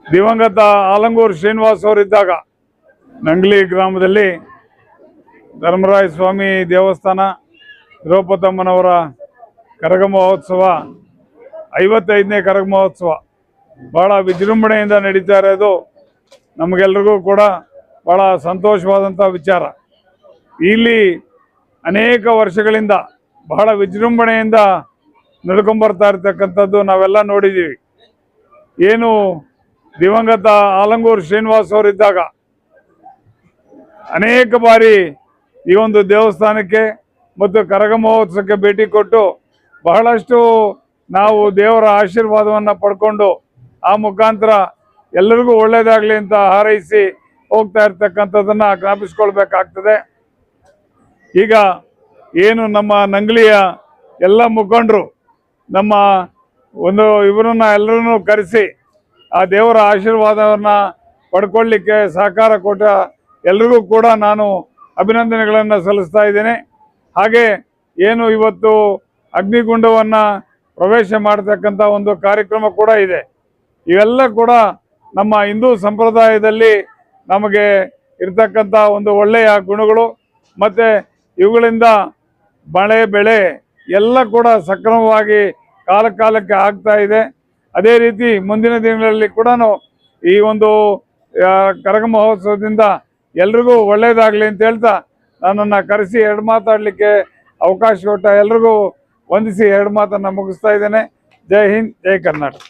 ದಿವಂಗತ ಆಲಂಗೂರು ಶ್ರೀನಿವಾಸ್ ಅವರಿದ್ದಾಗ ನಂಗ್ಲಿ ಗ್ರಾಮದಲ್ಲಿ ಧರ್ಮರಾಯ ಸ್ವಾಮಿ ದೇವಸ್ಥಾನ ದ್ರೌಪದಮ್ಮನವರ ಕರಗ ಮಹೋತ್ಸವ 55ನೇ ಕರಗ ಮಹೋತ್ಸವ ಬಹಳ ವಿಜೃಂಭಣೆಯಿಂದ ನಡೀತಾ ಇರೋದು ನಮಗೆಲ್ಲರಿಗೂ ಕೂಡ ಬಹಳ ಸಂತೋಷವಾದಂಥ ವಿಚಾರ. ಇಲ್ಲಿ ಅನೇಕ ವರ್ಷಗಳಿಂದ ಬಹಳ ವಿಜೃಂಭಣೆಯಿಂದ ನಡ್ಕೊಂಬರ್ತಾ ಇರ್ತಕ್ಕಂಥದ್ದು ನಾವೆಲ್ಲ ನೋಡಿದ್ದೀವಿ. ಏನು ದಿವಂಗತ ಆಲಂಗೂರು ಶ್ರೀನಿವಾಸ್ ಅವರಿದ್ದಾಗ ಅನೇಕ ಬಾರಿ ಈ ಒಂದು ದೇವಸ್ಥಾನಕ್ಕೆ ಮತ್ತು ಕರಗ ಮಹೋತ್ಸವಕ್ಕೆ ಭೇಟಿ ಕೊಟ್ಟು ಬಹಳಷ್ಟು ನಾವು ದೇವರ ಆಶೀರ್ವಾದವನ್ನು ಪಡ್ಕೊಂಡು ಆ ಮುಖಾಂತರ ಎಲ್ಲರಿಗೂ ಒಳ್ಳೆಯದಾಗಲಿ ಅಂತ ಹಾರೈಸಿ ಹೋಗ್ತಾ ಇರ್ತಕ್ಕಂಥದ್ದನ್ನು ಜ್ಞಾಪಿಸ್ಕೊಳ್ಬೇಕಾಗ್ತದೆ. ಈಗ ಏನು ನಮ್ಮ ನಂಗ್ಲಿಯ ಎಲ್ಲ ಮುಖಂಡರು ನಮ್ಮ ಒಂದು ಇವರನ್ನ ಎಲ್ಲರನ್ನೂ ಕರೆಸಿ ಆ ದೇವರ ಆಶೀರ್ವಾದವನ್ನು ಪಡ್ಕೊಳ್ಳಿಕ್ಕೆ ಸಹಕಾರ ಕೊಟ್ಟ ಎಲ್ರಿಗೂ ಕೂಡ ನಾನು ಅಭಿನಂದನೆಗಳನ್ನು ಸಲ್ಲಿಸ್ತಾ ಇದ್ದೇನೆ. ಹಾಗೆ ಏನು ಇವತ್ತು ಅಗ್ನಿಗುಂಡವನ್ನು ಪ್ರವೇಶ ಮಾಡತಕ್ಕಂಥ ಒಂದು ಕಾರ್ಯಕ್ರಮ ಕೂಡ ಇದೆ. ಇವೆಲ್ಲ ಕೂಡ ನಮ್ಮ ಹಿಂದೂ ಸಂಪ್ರದಾಯದಲ್ಲಿ ನಮಗೆ ಇರ್ತಕ್ಕಂಥ ಒಂದು ಒಳ್ಳೆಯ ಗುಣಗಳು ಮತ್ತು ಇವುಗಳಿಂದ ಮಳೆ ಬೆಳೆ ಎಲ್ಲ ಕೂಡ ಸಕ್ರಮವಾಗಿ ಕಾಲಕ್ಕೆ ಆಗ್ತಾ ಇದೆ. ಅದೇ ರೀತಿ ಮುಂದಿನ ದಿನಗಳಲ್ಲಿ ಕೂಡ ಈ ಒಂದು ಕರಗ ಮಹೋತ್ಸವದಿಂದ ಎಲ್ರಿಗೂ ಒಳ್ಳೆಯದಾಗಲಿ ಅಂತ ಹೇಳ್ತಾ ನನ್ನನ್ನು ಕರೆಸಿ 2 ಮಾತಾಡಲಿಕ್ಕೆ ಅವಕಾಶ ಕೊಟ್ಟ ಎಲ್ರಿಗೂ ವಂದಿಸಿ 2 ಮಾತನ್ನು ಮುಗಿಸ್ತಾ ಇದ್ದೇನೆ. ಜೈ ಹಿಂದ್, ಜೈ ಕರ್ನಾಟಕ.